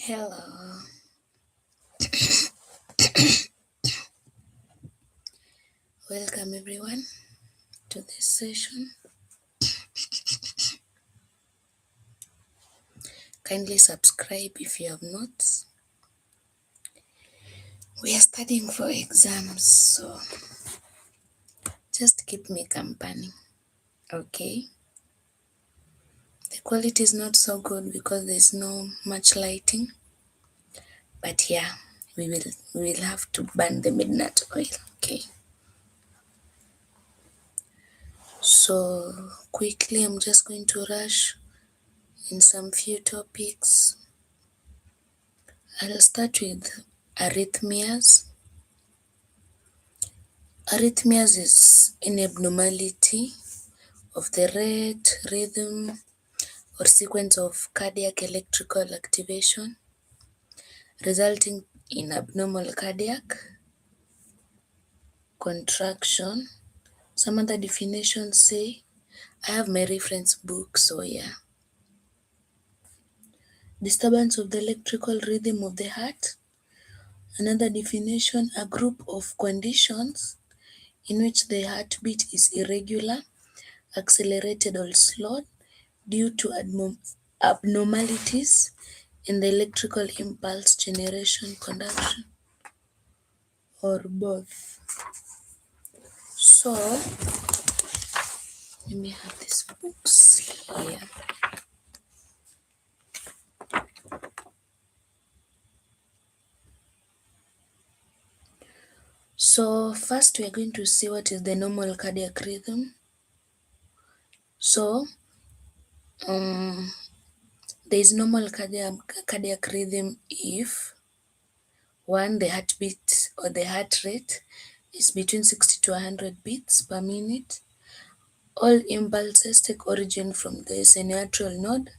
Hello. Welcome everyone to this session. Kindly subscribe if you have not. We are studying for exams, so just keep me company. Okay? The quality is not so good because there's no much lighting. But yeah, we will have to burn the midnight oil. Okay. So quickly I'm just going to rush in some few topics. I'll start with arrhythmias. Arrhythmias is an abnormality of the rate, rhythm, or sequence of cardiac electrical activation resulting in abnormal cardiac contraction. Some other definitions say, I have my reference book, so yeah. Disturbance of the electrical rhythm of the heart. Another definition, a group of conditions in which the heartbeat is irregular, accelerated or slowed due to abnormalities in the electrical impulse generation, conduction, or both. So let me have these books here. So first we are going to see what is the normal cardiac rhythm. So there is normal cardiac rhythm if one, the heartbeat or the heart rate is between 60 to 100 beats per minute. All impulses take origin from the sinoatrial node.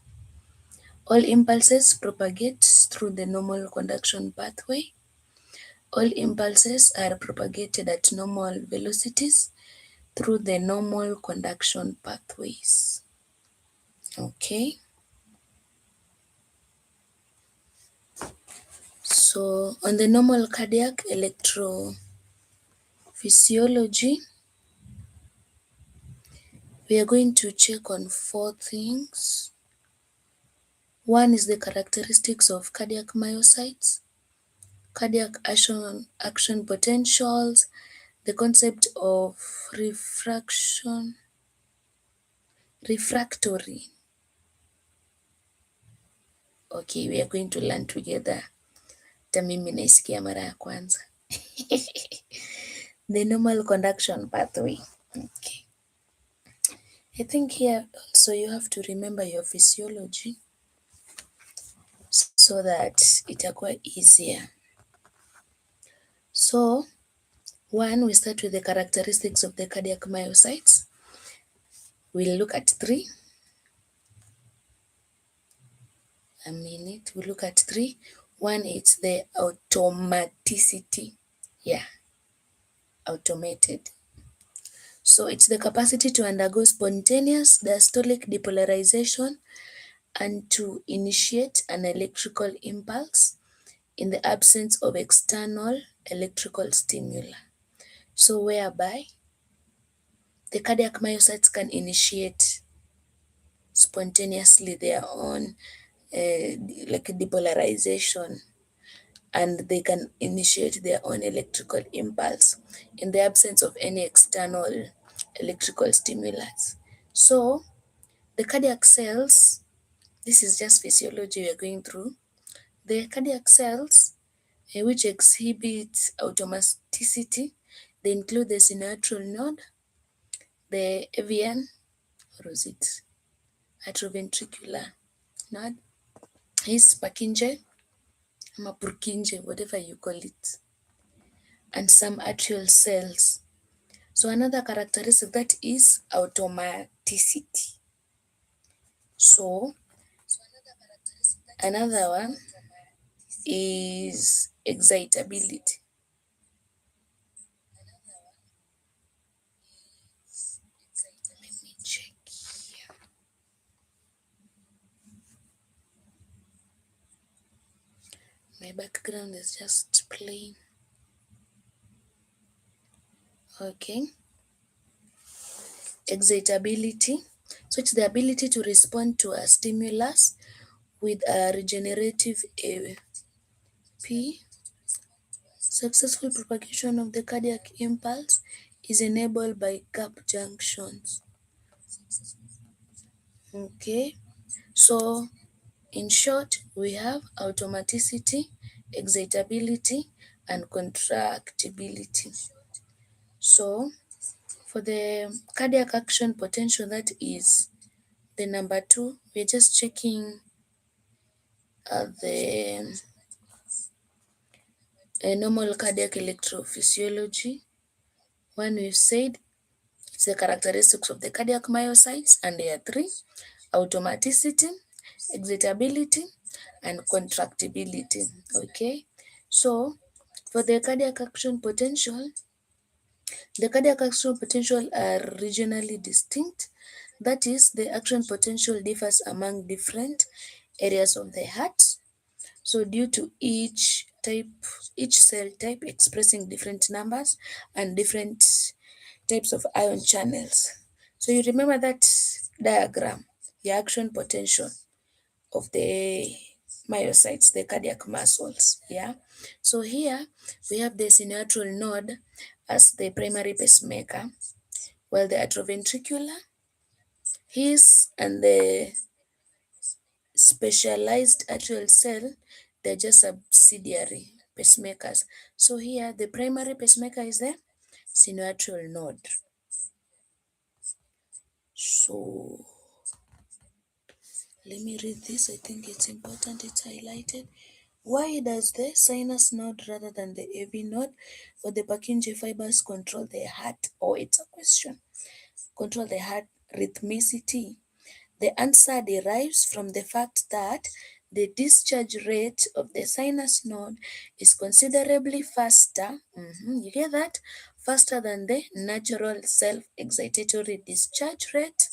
All impulses propagate through the normal conduction pathway. All impulses are propagated at normal velocities through the normal conduction pathways. Okay. So on the normal cardiac electrophysiology, we are going to check on 4 things. One is the characteristics of cardiac myocytes, cardiac action potentials, the concept of refractory. Okay, we are going to learn together. Hata mimi naisikia mara ya kwanza. The normal conduction pathway. Okay. I think here also you have to remember your physiology so that itakuwa easier. So, one, we start with the characteristics of the cardiac myocytes. We'll look at 3. We'll look at 3. One, it's the automaticity. Yeah, automated. So it's the capacity to undergo spontaneous diastolic depolarization and to initiate an electrical impulse in the absence of external electrical stimuli. So whereby the cardiac myocytes can initiate spontaneously their own like depolarization, and they can initiate their own electrical impulse in the absence of any external electrical stimulus. So the cardiac cells, this is just physiology we are going through. The cardiac cells which exhibit automaticity, they include the sinoatrial node, the AVN, or is it atrioventricular node, is Purkinje, ama Purkinje, whatever you call it, and some atrial cells. So another characteristic that is automaticity. So another one is excitability. Let me check here. My background is just playing. Okay. Excitability. So it's the ability to respond to a stimulus with a regenerative AP. Successful propagation of the cardiac impulse is enabled by gap junctions. Okay. So in short, we have automaticity, excitability, and contractibility. So for the cardiac action potential, that is the number 2, we're just checking the normal cardiac electrophysiology. One, we've said it's the characteristics of the cardiac myocytes, and there are 3: automaticity, excitability, and contractibility. Okay, so for the cardiac action potential, the cardiac action potential are regionally distinct. That is, the action potential differs among different areas of the heart. So due to each cell type expressing different numbers and different types of ion channels. So you remember that diagram, the action potential of the myocytes, the cardiac muscles. Yeah. So here we have the sinoatrial node as the primary pacemaker, while the atrioventricular, his, and the specialized atrial cell, they're just subsidiary pacemakers. So here the primary pacemaker is the sinoatrial node. So let me read this. I think it's important. It's highlighted. Why does the sinus node rather than the AV node or the Purkinje fibers control the heart? Oh, it's a question. Control the heart rhythmicity. The answer derives from the fact that the discharge rate of the sinus node is considerably faster. You get that? Faster than the natural self-excitatory discharge rate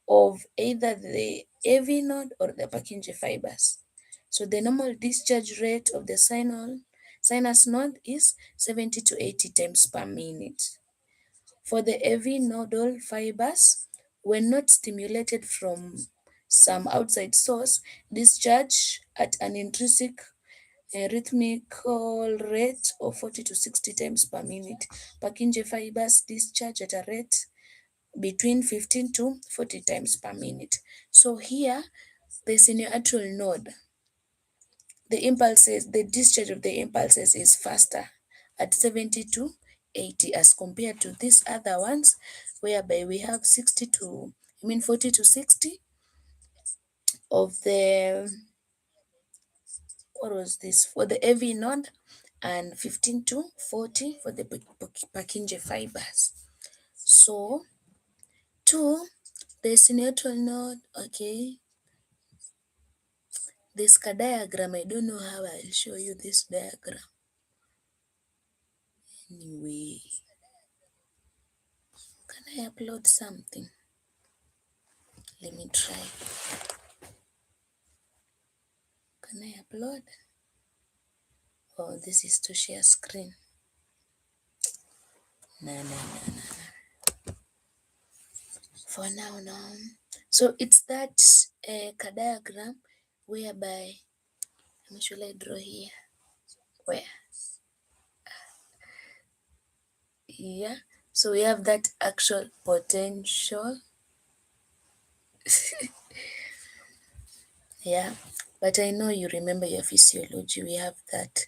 of either the AV node or the Purkinje fibers. So the normal discharge rate of the sinus node is 70 to 80 times per minute. For the AV nodal fibers, when not stimulated from some outside source, discharge at an intrinsic rhythmical rate of 40 to 60 times per minute. Purkinje fibers discharge at a rate between 15 to 40 times per minute. So here, the sinoatrial node, the discharge of the impulses is faster at 70 to 80 as compared to these other ones, whereby we have 40 to 60 of the, what was this, for the AV node, and 15 to 40 for the Purkinje fibers. So, two, the sinoatrial node, okay, this diagram, I don't know how I'll show you this diagram. Anyway, can I upload something? Let me try. Can I upload? Oh, this is to share screen. No. For now, no. So it's that diagram whereby, how much will I draw here? Where? Yeah. So we have that actual potential. Yeah. But I know you remember your physiology. We have that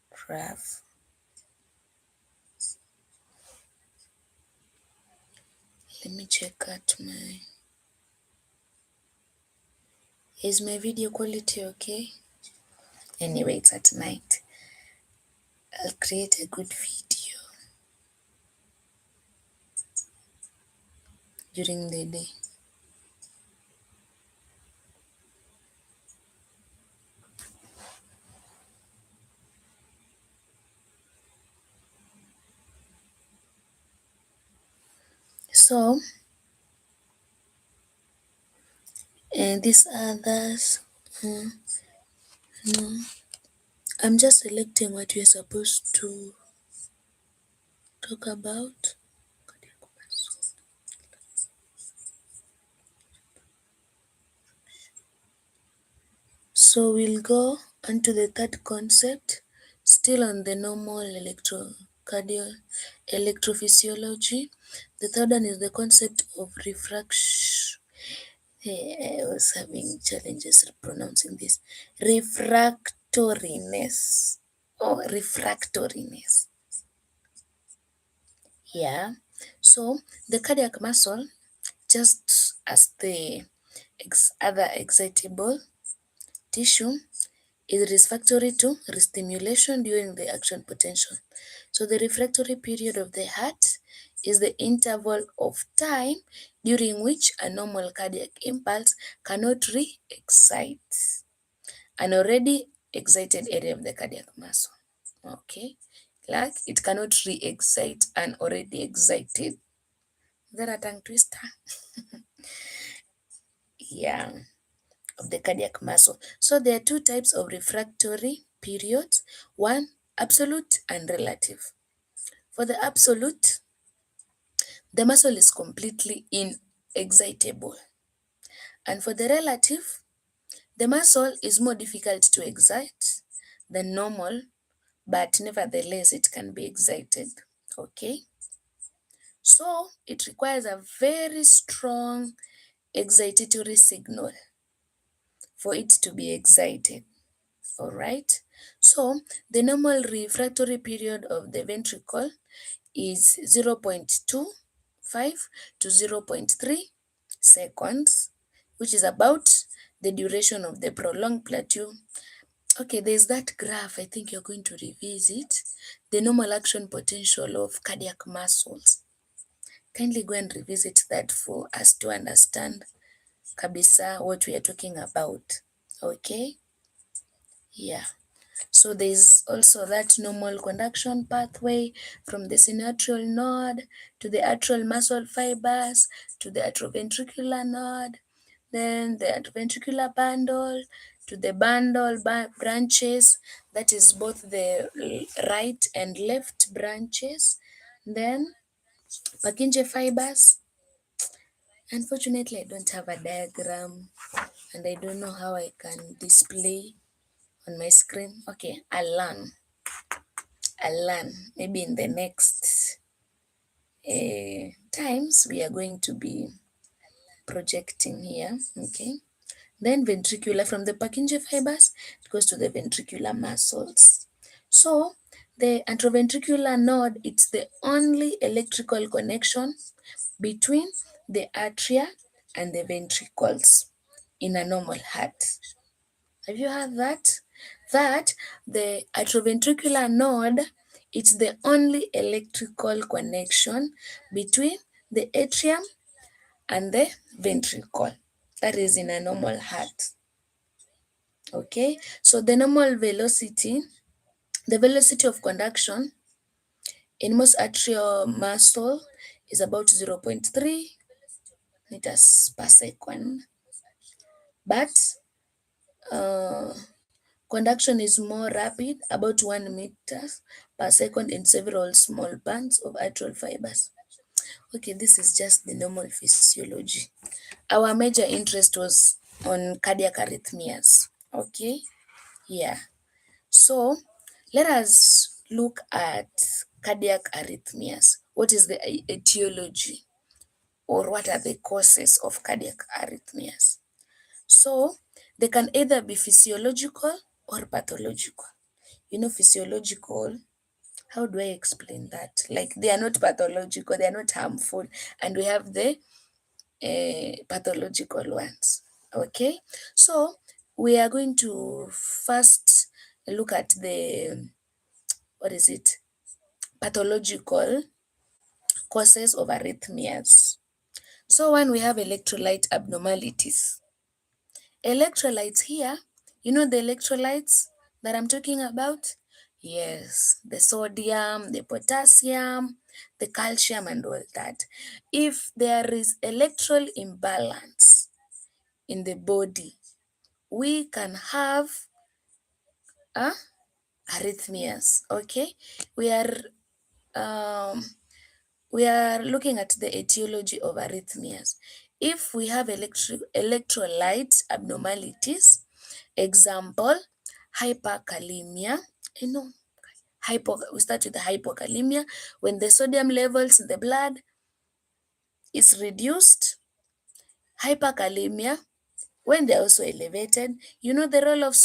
graph. Let me check out my. Is my video quality okay? Anyway, it's at night. I'll create a good video during the day. So, and these others, No, I'm just selecting what we're supposed to talk about. So we'll go on to the third concept, still on the normal electrophysiology. The third one is the concept of refraction. Hey, I was having challenges pronouncing this. Refractoriness. Oh, refractoriness. Yeah. So the cardiac muscle, just as the other excitable tissue, is refractory to restimulation during the action potential. So the refractory period of the heart is the interval of time during which a normal cardiac impulse cannot re-excite an already excited area of the cardiac muscle. Okay, like it cannot re-excite an already excited. Is that a tongue twister? Yeah, of the cardiac muscle. So there are two types of refractory periods, one absolute and relative. For the absolute, the muscle is completely inexcitable. And for the relative, the muscle is more difficult to excite than normal, but nevertheless it can be excited. Okay, so it requires a very strong excitatory signal for it to be excited. All right, so the normal refractory period of the ventricle is 0.25 to 0.3 seconds, which is about the duration of the prolonged plateau. Okay, there's that graph I think you're going to revisit, the normal action potential of cardiac muscles. Kindly go and revisit that for us to understand kabisa what we are talking about. Okay, yeah. So there's also that normal conduction pathway from the sinoatrial node to the atrial muscle fibers to the atrioventricular node, then the atrioventricular bundle to the bundle branches, that is both the right and left branches, then Purkinje fibers. Unfortunately, I don't have a diagram and I don't know how I can display on my screen. Okay, I'll learn. Maybe in the next times we are going to be projecting here. Okay. Then ventricular, from the Purkinje fibers, it goes to the ventricular muscles. So the atrioventricular node, it's the only electrical connection between the atria and the ventricles in a normal heart. Have you heard that? That the atrioventricular node, it's the only electrical connection between the atrium and the ventricle. That is in a normal heart. Okay, so the normal velocity, the velocity of conduction in most atrial muscle is about 0.3 meters per second. But uh, conduction is more rapid, about 1 meter per second in several small bands of atrial fibers. Okay, this is just the normal physiology. Our major interest was on cardiac arrhythmias. Okay, yeah. So let us look at cardiac arrhythmias. What is the etiology or what are the causes of cardiac arrhythmias? So they can either be physiological or pathological. You know, physiological, how do I explain that? Like they are not pathological, they are not harmful, and we have the pathological ones. Okay, so we are going to first look at the, what is it, pathological causes of arrhythmias. So when we have electrolyte abnormalities, electrolytes here, you know the electrolytes that I'm talking about? Yes, the sodium, the potassium, the calcium, and all that. If there is electrolyte imbalance in the body, we can have uh, arrhythmias. Okay, we are um, we are looking at the etiology of arrhythmias. If we have electrolyte abnormalities, example, hyperkalemia, you know, we start with the hypokalemia, when the sodium levels in the blood is reduced. Hyperkalemia, when they're also elevated. You know the role of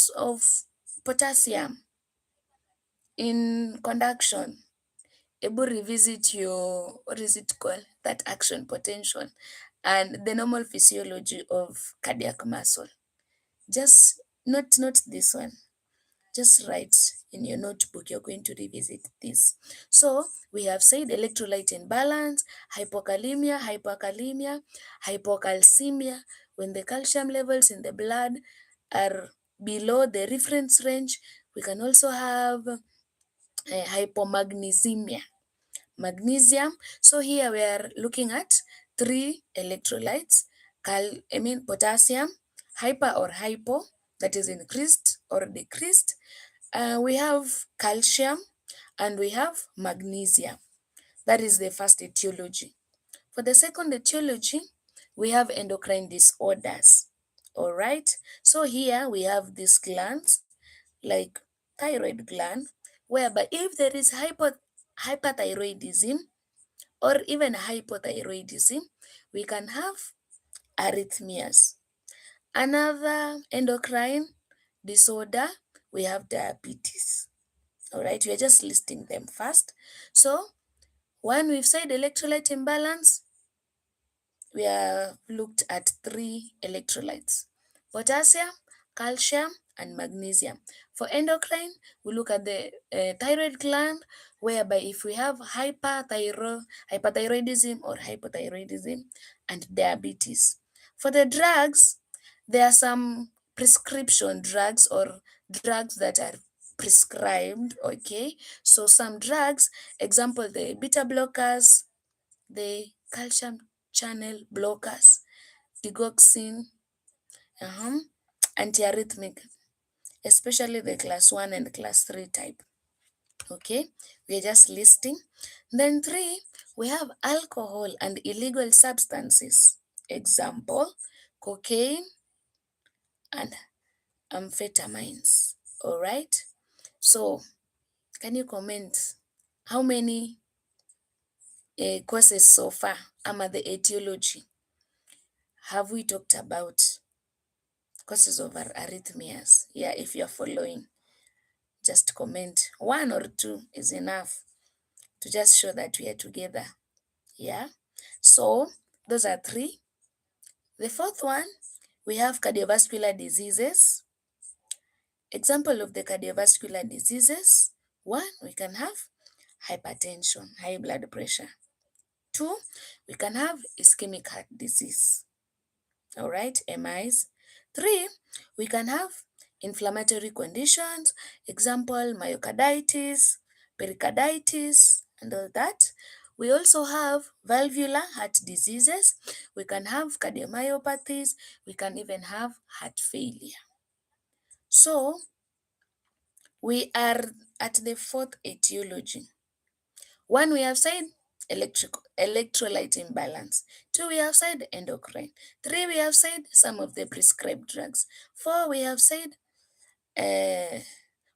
potassium in conduction. Able revisit your, what is it called, that action potential, and the normal physiology of cardiac muscle. Just not this one. Just write in your notebook, you're going to revisit this. So we have said electrolyte imbalance, hypokalemia, hyperkalemia, hypocalcemia, when the calcium levels in the blood are below the reference range. We can also have hypomagnesemia, magnesium. So here we are looking at three electrolytes, potassium, hyper or hypo, that is increased or decreased. We have calcium and we have magnesium. That is the first etiology. For the second etiology, we have endocrine disorders. All right. So here we have these glands like thyroid gland, whereby if there is hyperthyroidism or even hypothyroidism, we can have arrhythmias. Another endocrine disorder, we have diabetes. All right, we are just listing them first. So, one, we've said electrolyte imbalance. We have looked at three electrolytes: potassium, calcium, and magnesium. For endocrine, we look at the thyroid gland, whereby if we have hyperthyroidism or hypothyroidism, and diabetes. For the drugs, there are some prescription drugs or drugs that are prescribed. Okay, so some drugs, example, the beta blockers, the calcium channel blockers, digoxin, antiarrhythmic, especially the class 1 and class 3 type. Okay, we are just listing. Then 3, we have alcohol and illegal substances. Example, cocaine and amphetamines. All right. So, can you comment how many courses so far? The etiology have we talked about? Causes of arrhythmias. Yeah, if you're following, just comment. 1 or 2 is enough to just show that we are together. Yeah. So those are 3. The fourth one, we have cardiovascular diseases. Example of the cardiovascular diseases: 1, we can have hypertension, high blood pressure. 2, we can have ischemic heart disease. All right, MIs. 3, we can have inflammatory conditions, example, myocarditis, pericarditis, and all that. We also have valvular heart diseases. We can have cardiomyopathies. We can even have heart failure. So, we are at the fourth etiology. 1, we have said electrolyte imbalance. 2, we have said endocrine. 3, we have said some of the prescribed drugs. 4, we have said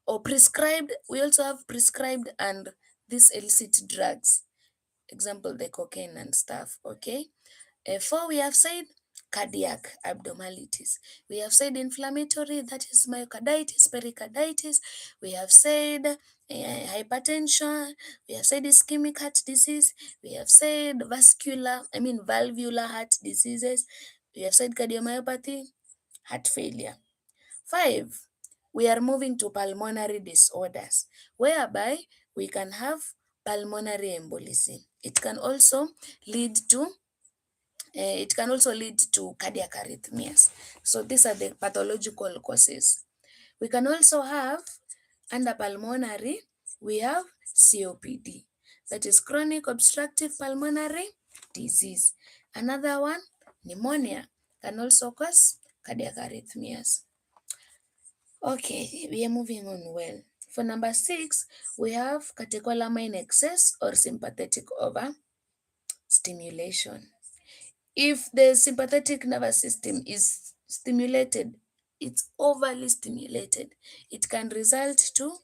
or prescribed. We also have prescribed and these illicit drugs. Example, the cocaine and stuff. Okay. 4, we have said cardiac abnormalities. We have said inflammatory, that is myocarditis, pericarditis. We have said hypertension. We have said ischemic heart disease. We have said valvular heart diseases. We have said cardiomyopathy, heart failure. 5, we are moving to pulmonary disorders, whereby we can have pulmonary embolism. It can also lead to cardiac arrhythmias. So these are the pathological causes. We can also have, under pulmonary, we have COPD, that is chronic obstructive pulmonary disease. Another one, pneumonia, can also cause cardiac arrhythmias. Okay, we are moving on well. For number 6, we have catecholamine excess or sympathetic overstimulation. If the sympathetic nervous system is stimulated, it's overly stimulated, it can result to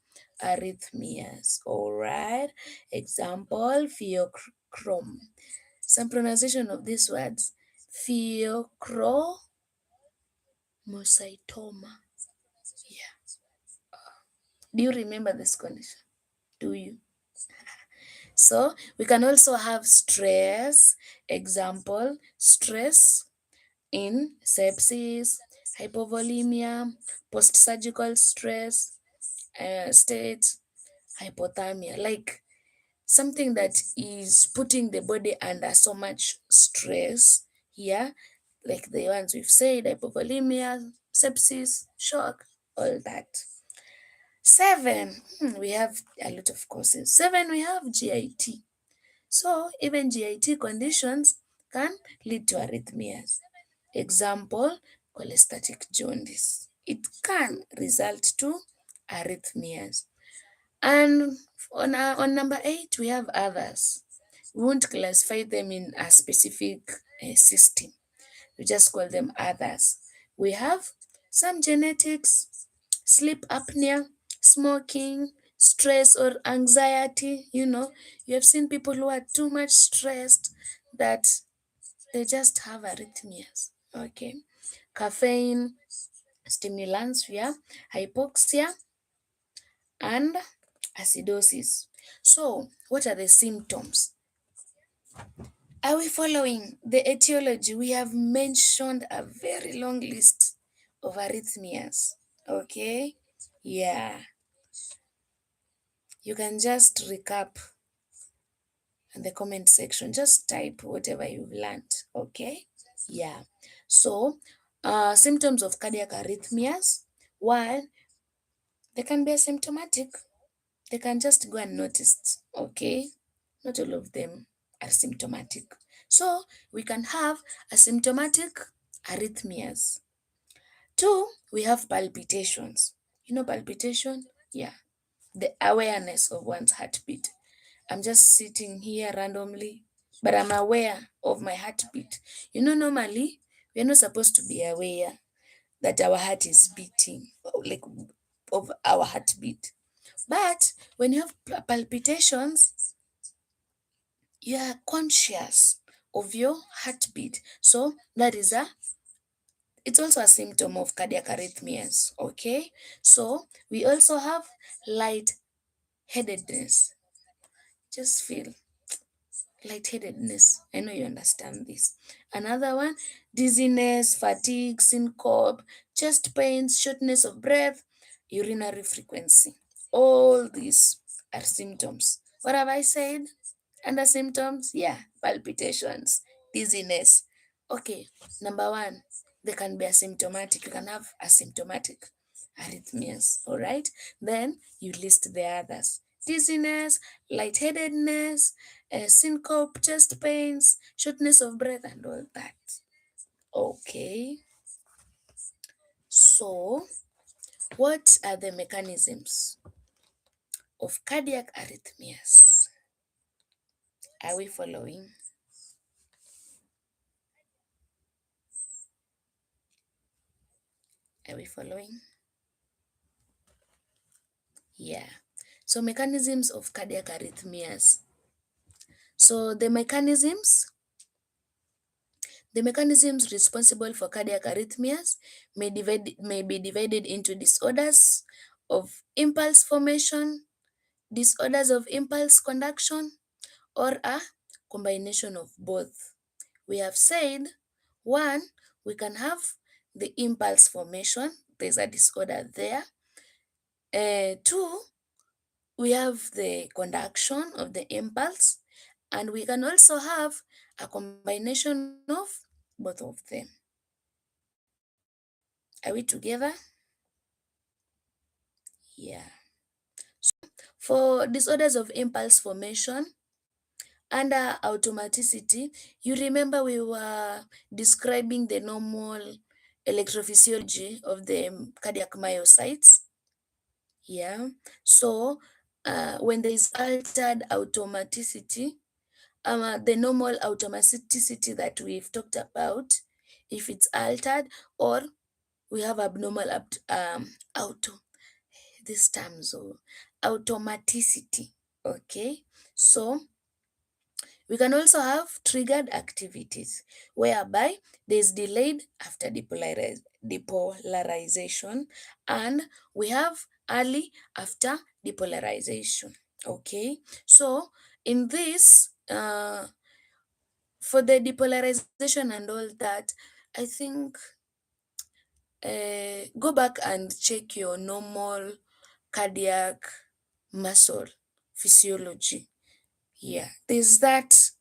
arrhythmias. All right. Example, pheochrom. Some pronunciation of these words: pheochromocytoma. Yeah. Do you remember this condition? Do you? So we can also have stress. Example, stress in sepsis, hypovolemia, post-surgical stress, state, hypothermia, like something that is putting the body under so much stress here, like the ones we've said: hypovolemia, sepsis, shock, all that. 7, we have a lot of causes. 7, we have GIT. So even GIT conditions can lead to arrhythmias. Example, cholestatic jaundice. It can result to arrhythmias. And on number 8, we have others. We won't classify them in a specific system. We just call them others. We have some genetics, sleep apnea, smoking, stress or anxiety. You have seen people who are too much stressed that they just have arrhythmias. Okay. Caffeine, stimulants, yeah, hypoxia, and acidosis. So, what are the symptoms? Are we following the etiology? We have mentioned a very long list of arrhythmias. Okay? Yeah. You can just recap in the comment section. Just type whatever you've learned. Okay? Yeah. So, symptoms of cardiac arrhythmias. One, they can be asymptomatic. They can just go unnoticed. Okay? Not all of them are symptomatic. So, we can have asymptomatic arrhythmias. 2, we have palpitations. You know palpitation? Yeah. The awareness of one's heartbeat. I'm just sitting here randomly, but I'm aware of my heartbeat. Normally, we're not supposed to be aware that our heart is beating, like of our heartbeat. But when you have palpitations, you are conscious of your heartbeat. So that is it's also a symptom of cardiac arrhythmias. Okay. So we also have lightheadedness. Just feel lightheadedness. I know you understand this. Another one, dizziness, fatigue, syncope, chest pains, shortness of breath, urinary frequency. All these are symptoms. What have I said? Under symptoms, yeah, palpitations, dizziness. Okay, number 1, they can be asymptomatic. You can have asymptomatic arrhythmias, all right? Then you list the others: dizziness, lightheadedness, syncope, chest pains, shortness of breath, and all that. Okay, so what are the mechanisms of cardiac arrhythmias? Are we following? Are we following? Yeah. So mechanisms of cardiac arrhythmias. So the mechanisms responsible for cardiac arrhythmias may be divided into disorders of impulse formation, disorders of impulse conduction, or a combination of both. We have said, 1, we can have the impulse formation, there's a disorder there. 2, we have the conduction of the impulse, and we can also have a combination of both of them. Are we together? Yeah. For disorders of impulse formation under automaticity, you remember we were describing the normal electrophysiology of the cardiac myocytes. Yeah. So when there is altered automaticity, the normal automaticity that we've talked about, if it's altered, or we have abnormal auto these terms of automaticity. Okay, so we can also have triggered activities whereby there's delayed after depolarization, and we have early after depolarization. Okay, so in this, for the depolarization and all that, I think go back and check your normal cardiac muscle physiology. Yeah, there's that.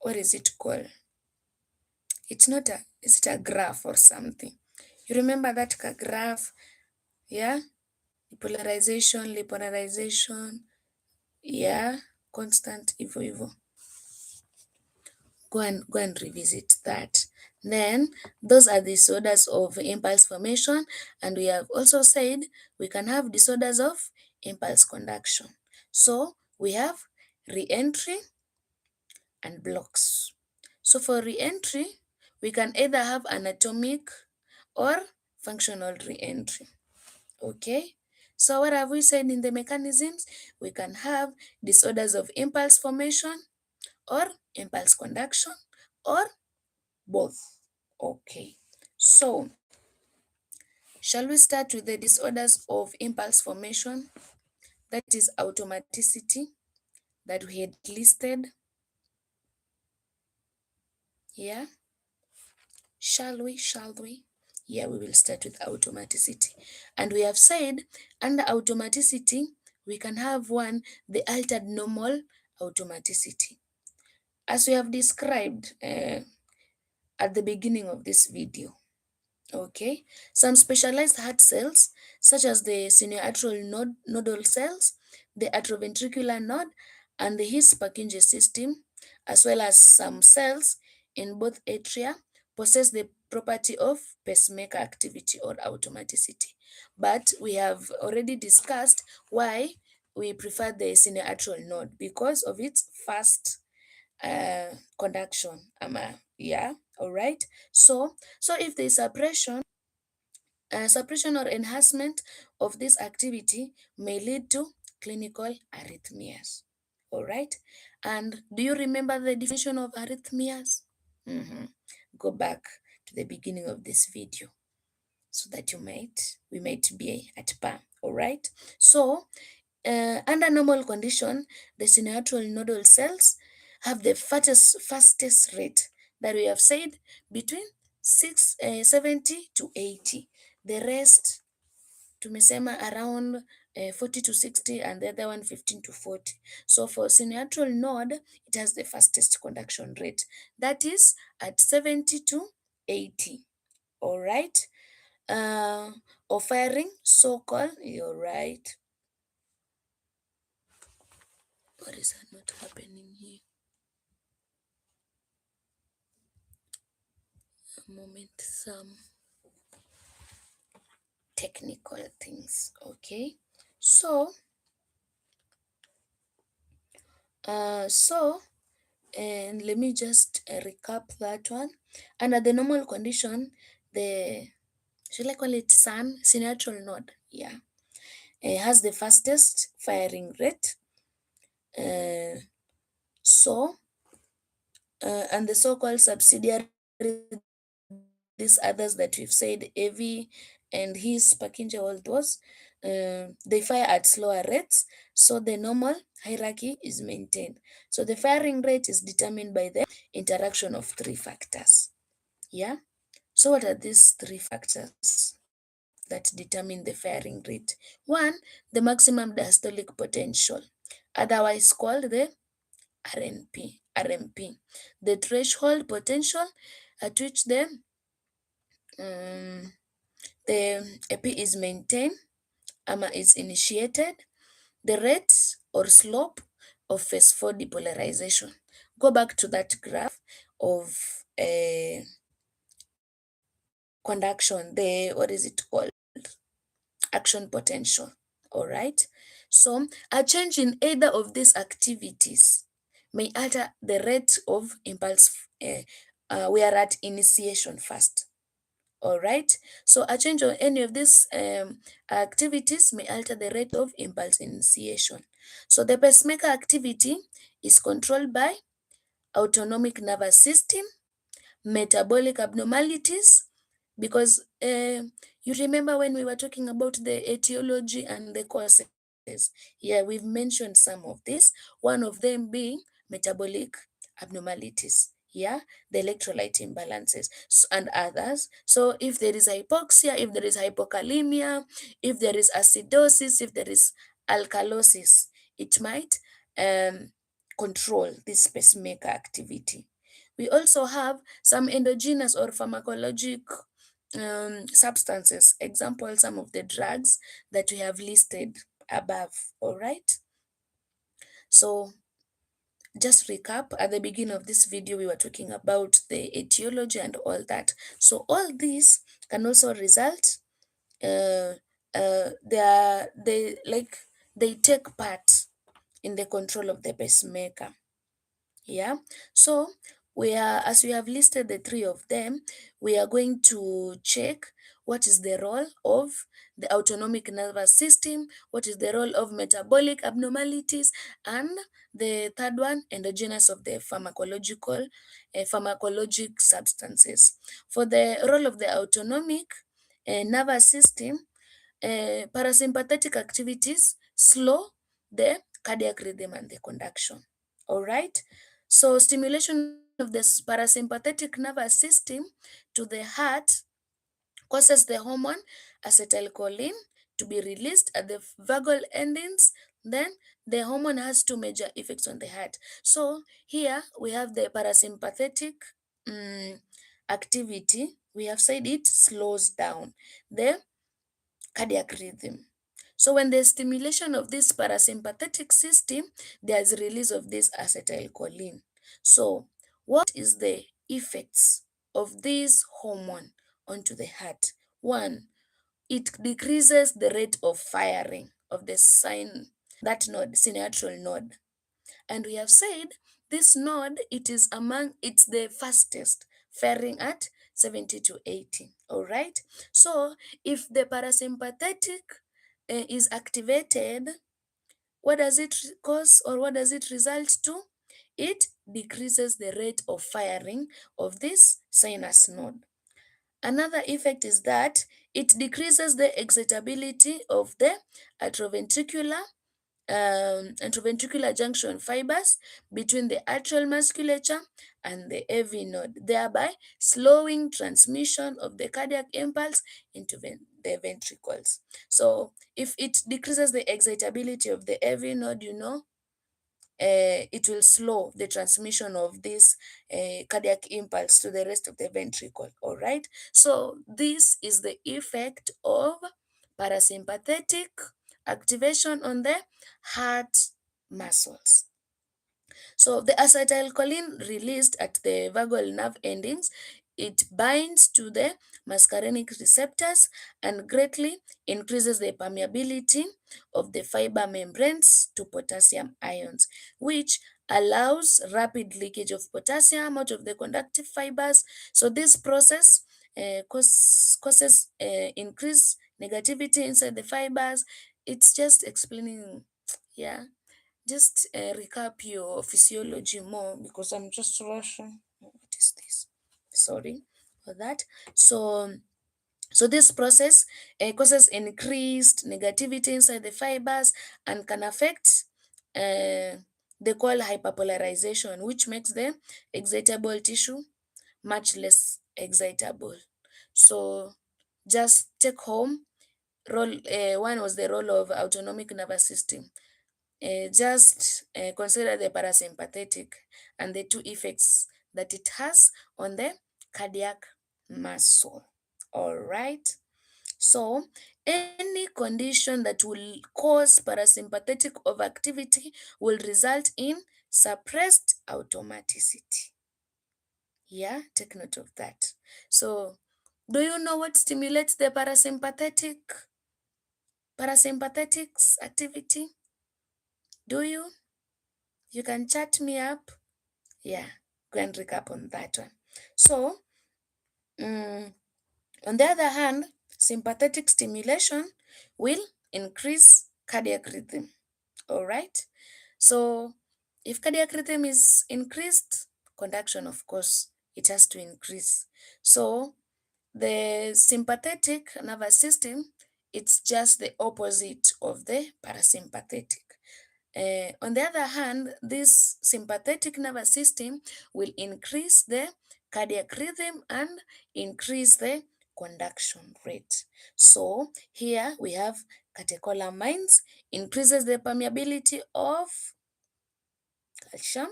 What is it called? It's not a. Is it a graph or something? You remember that graph? Yeah, polarization, repolarization. Yeah, constant evo. Go and revisit that. Then those are disorders of impulse formation, and we have also said we can have disorders of impulse conduction. So we have re-entry and blocks. So for re-entry, we can either have anatomic or functional re-entry. Okay. So what have we said in the mechanisms? We can have disorders of impulse formation or impulse conduction or both. Okay. So shall we start with the disorders of impulse formation? That is automaticity that we had listed. Yeah. Shall we? Shall we? Yeah, we will start with automaticity. And we have said under automaticity, we can have one, the altered normal automaticity. As we have described at the beginning of this video. Okay, some specialized heart cells, such as the sinoatrial nodal cells, the atrioventricular node, and the His Purkinje system, as well as some cells in both atria, possess the property of pacemaker activity or automaticity. But we have already discussed why we prefer the sinoatrial node because of its fast conduction. Yeah, all right. So if there is suppression or enhancement of this activity may lead to clinical arrhythmias. All right. And do you remember the definition of arrhythmias? Mhm. Go back to the beginning of this video so that we might be at par. All right. So under normal condition, the sinoatrial nodal cells have the fastest rate that we have said between 70 to 80. The rest tumesema around 40 to 60, and the other one 15 to 40. So for sinoatrial node, it has the fastest conduction rate. That is at 70 to 80. All right. Or firing, so-called, you're right. What is not happening here? A moment, some technical things. Okay. So, and let me just recap that one. Under the normal condition, the should I call it sun sinoatrial node? Yeah, it has the fastest firing rate. So, and the so-called subsidiary, these others that we've said, AV and His Purkinje, all those, they fire at slower rates. So the normal hierarchy is maintained. So the firing rate is determined by the interaction of three factors. Yeah. So what are these three factors that determine the firing rate? One, the maximum diastolic potential, otherwise called the RMP. The threshold potential at which um, the AP is maintained, AMA is initiated, the rate or slope of phase 4 depolarization. Go back to that graph of conduction, the what is it called? Action potential. All right. So a change in either of these activities may alter the rate of impulse. We are at initiation first. All right. So a change on any of these activities may alter the rate of impulse initiation. So the pacemaker activity is controlled by autonomic nervous system, metabolic abnormalities, because you remember when we were talking about the etiology and the causes. Yeah, we've mentioned some of this, one of them being metabolic abnormalities. Yeah, the electrolyte imbalances and others. So if there is hypoxia, if there is hypokalemia, if there is acidosis, if there is alkalosis, it might um, control this pacemaker activity. We also have some endogenous or pharmacologic substances, example, some of the drugs that we have listed above. All right. So just recap, at the beginning of this video, we were talking about the etiology and all that. So all these can also result, uh, they take part in the control of the pacemaker. Yeah. So we are, as we have listed the three of them, we are going to check what is the role of the autonomic nervous system, what is the role of metabolic abnormalities, and the third one, endogenous of the pharmacologic substances. For the role of the autonomic nervous system, parasympathetic activities slow the cardiac rhythm and the conduction. All right. So stimulation of the parasympathetic nervous system to the heart causes the hormone acetylcholine to be released at the vagal endings. Then the hormone has two major effects on the heart. So here we have the parasympathetic mm, activity. We have said it slows down the cardiac rhythm. So when there's stimulation of this parasympathetic system, there's release of this acetylcholine. So what is the effects of this hormone onto the heart? One, it decreases the rate of firing of the that node, synaptic node. And we have said this node, it's the fastest, faring at 70 to 80. All right. So if the parasympathetic is activated, what does it cause or what does it result to? It decreases the rate of firing of this sinus node. Another effect is that it decreases the excitability of the atrioventricular interventricular junction fibers between the atrial musculature and the AV node, thereby slowing transmission of the cardiac impulse into the ventricles. So, if it decreases the excitability of the AV node, it will slow the transmission of this cardiac impulse to the rest of the ventricle. All right. So this is the effect of parasympathetic activation on the heart muscles. So the acetylcholine released at the vagal nerve endings, it binds to the muscarinic receptors and greatly increases the permeability of the fiber membranes to potassium ions, which allows rapid leakage of potassium out of the conductive fibers. So this process causes increased negativity inside the fibers. It's just explaining, yeah, just recap your physiology more because I'm just rushing. What is this? Sorry for that. So this process causes increased negativity inside the fibers and can affect they call hyperpolarization, which makes the excitable tissue much less excitable. So just take home role. One was the role of autonomic nervous system. Just consider the parasympathetic and the two effects that it has on the cardiac muscle. All right. So, any condition that will cause parasympathetic overactivity will result in suppressed automaticity. Yeah, take note of that. So, Do you know what stimulates the parasympathetics activity? Do you? You can chat me up. Yeah, go and recap on that one. So, mm, on the other hand, sympathetic stimulation will increase cardiac rhythm. All right. So, if cardiac rhythm is increased, conduction, of course, it has to increase. So, the sympathetic nervous system, it's just the opposite of the parasympathetic. On the other hand, this sympathetic nervous system will increase the cardiac rhythm and increase the conduction rate. So here we have catecholamines, increases the permeability of calcium,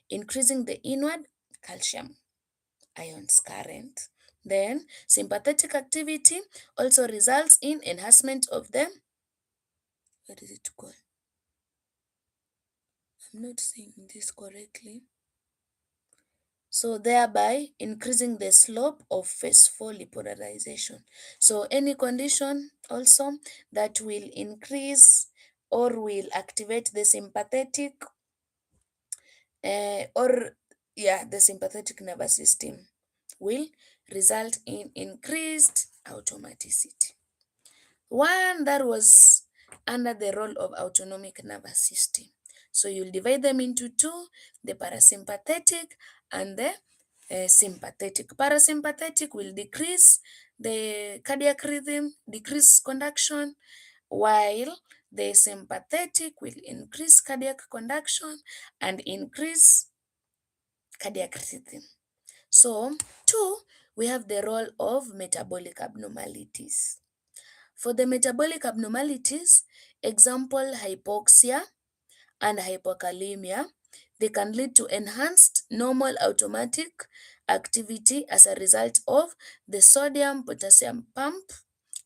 increasing the inward calcium ions current. Then sympathetic activity also results in enhancement of the, what is it called? I'm not saying this correctly. So thereby increasing the slope of phosphoripolarization. So any condition also that will increase or will activate the sympathetic or yeah, the sympathetic nervous system will result in increased automaticity. One that was under the role of autonomic nervous system. So you'll divide them into two, the parasympathetic and the sympathetic. Parasympathetic will decrease the cardiac rhythm, decrease conduction, while the sympathetic will increase cardiac conduction and increase cardiac rhythm. So, two, we have the role of metabolic abnormalities. For the metabolic abnormalities, example hypoxia and hypokalemia, they can lead to enhanced normal automatic activity as a result of the sodium potassium pump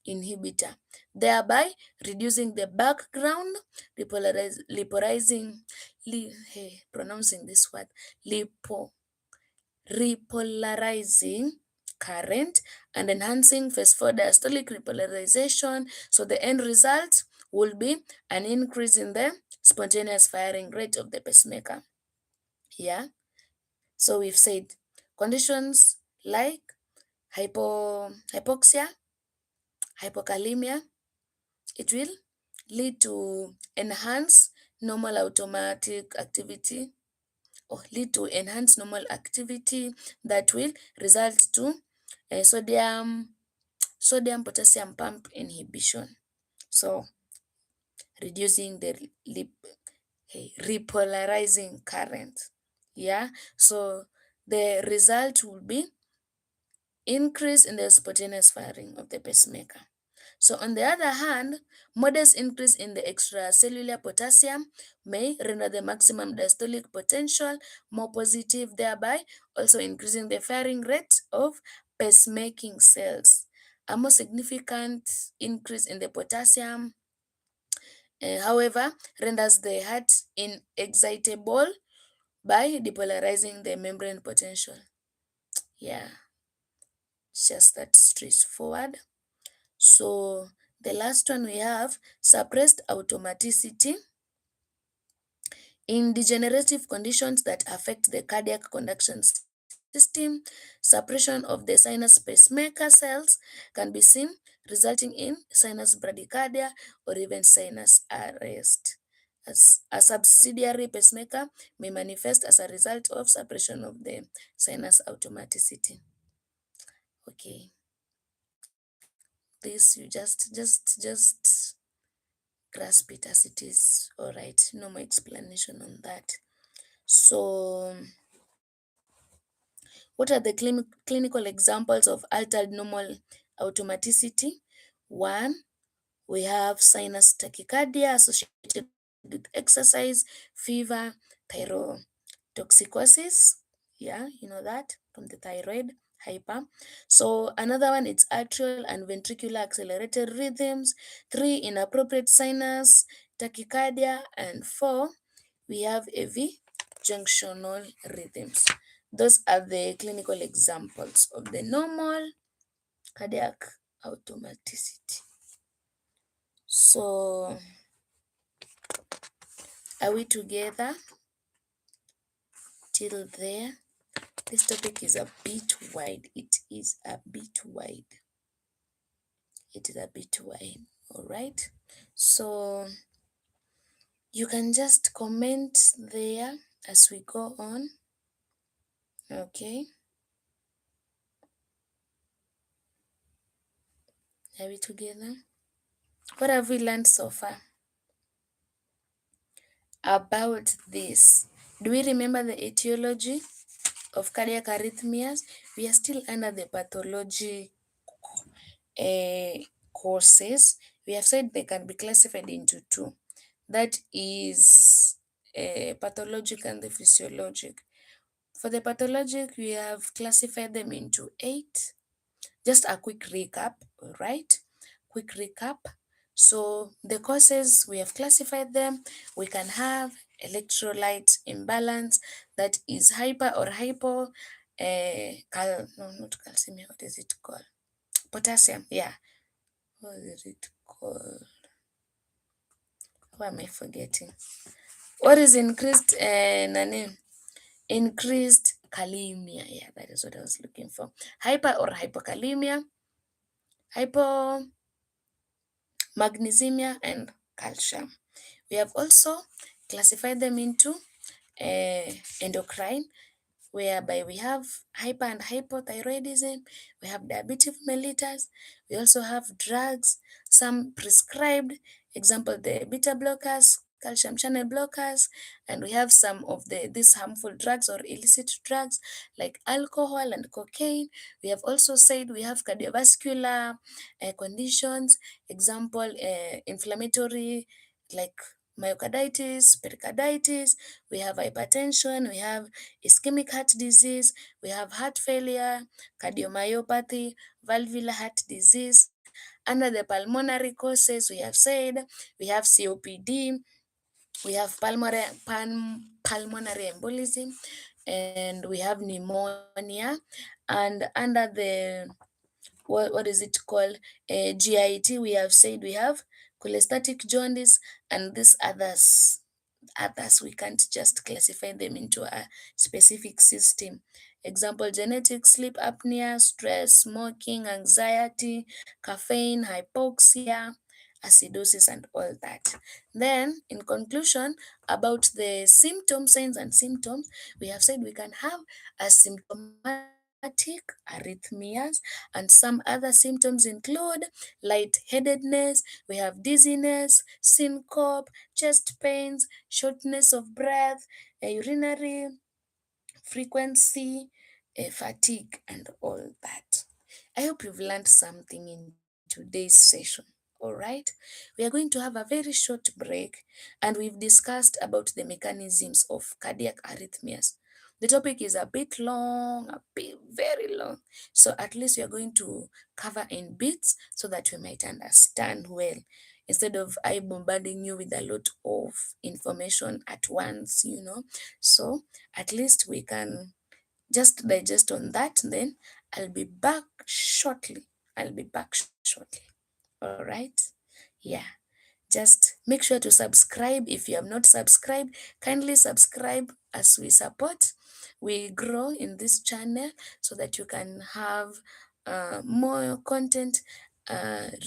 inhibitor, thereby reducing the background pronouncing this word, lipo, repolarizing current and enhancing phosphodiastolic repolarization. So the end result will be an increase in the spontaneous firing rate of the pacemaker. Yeah. So we've said conditions like hypoxia, hypokalemia, it will lead to enhance normal automatic activity or lead to enhanced normal activity that will result to sodium potassium pump inhibition. So reducing the repolarizing current. Yeah. So the result will be increase in the spontaneous firing of the pacemaker. So on the other hand, modest increase in the extracellular potassium may render the maximum diastolic potential more positive, thereby also increasing the firing rate of pacemaking cells. A more significant increase in the potassium, however, renders the heart inexcitable by depolarizing the membrane potential. Yeah, just that straightforward. So the last one we have suppressed automaticity in degenerative conditions that affect the cardiac conduction system. Suppression of the sinus pacemaker cells can be seen, resulting in sinus bradycardia or even sinus arrest. As a subsidiary pacemaker may manifest as a result of suppression of the sinus automaticity. Okay, this you just grasp it as it is. All right, no more explanation on that. So, what are the clinical examples of altered normal automaticity? One, we have sinus tachycardia associated with exercise, fever, thyrotoxicosis. Yeah, you know that from the thyroid hyper. So another one, it's atrial and ventricular accelerated rhythms. Three, inappropriate sinus tachycardia. And four, we have AV junctional rhythms. Those are the clinical examples of the normal cardiac automaticity. So are we together till there? This topic is a bit wide. It is a bit wide. It is a bit wide. All right. So you can just comment there as we go on. Okay. Are we together? What have we learned so far about this? Do we remember the etiology of cardiac arrhythmias? We are still under the pathology courses. We have said they can be classified into two. That is pathologic and the physiologic. For the pathologic, we have classified them into 8. Just a quick recap, all right? Quick recap. So the causes, we have classified them. We can have electrolyte imbalance, that is hyper or hypo, no, not calcium, what is it called? Potassium, yeah. What is it called? Why am I forgetting? What is increased, increased kalemia? Yeah, that is what I was looking for. Hyper or hypokalemia, hypomagnesemia, and calcium. We have also classified them into endocrine, whereby we have hyper and hypothyroidism, we have diabetic mellitus, we also have drugs, some prescribed, example the beta blockers, calcium channel blockers, and we have some of these harmful drugs or illicit drugs like alcohol and cocaine. We have also said we have cardiovascular conditions, example inflammatory like myocarditis, pericarditis, we have hypertension, we have ischemic heart disease, we have heart failure, cardiomyopathy, valvular heart disease. Under the pulmonary causes, we have said we have COPD, we have pulmonary embolism, and we have pneumonia. And under the what is it called? GIT, we have said we have cholestatic jaundice and these others we can't just classify them into a specific system. Example, genetic sleep apnea, stress, smoking, anxiety, caffeine, hypoxia, acidosis, and all that. Then, in conclusion, about the symptoms, signs and symptoms, we have said we can have asymptomatic arrhythmias, and some other symptoms include lightheadedness, we have dizziness, syncope, chest pains, shortness of breath, urinary frequency, fatigue, and all that. I hope you've learned something in today's session. All right, we are going to have a very short break, and we've discussed about the mechanisms of cardiac arrhythmias. The topic is a bit long, a bit very long. So at least we are going to cover in bits so that we might understand well, instead of I bombarding you with a lot of information at once. So at least we can just digest on that. Then I'll be back shortly. I'll be back shortly. All right. Yeah. Just make sure to subscribe. If you have not subscribed, kindly subscribe as we support, we grow in this channel so that you can have more content,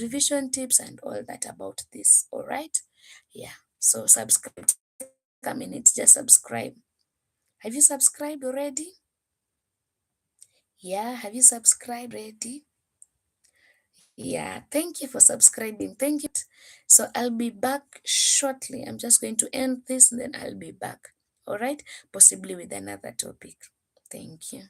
revision tips, and all that about this. All right. Yeah. So subscribe. Take a minute. Just subscribe. Have you subscribed already? Yeah. Have you subscribed already? Yeah, thank you for subscribing. Thank you. So I'll be back shortly. I'm just going to end this, then I'll be back. All right, possibly with another topic. Thank you.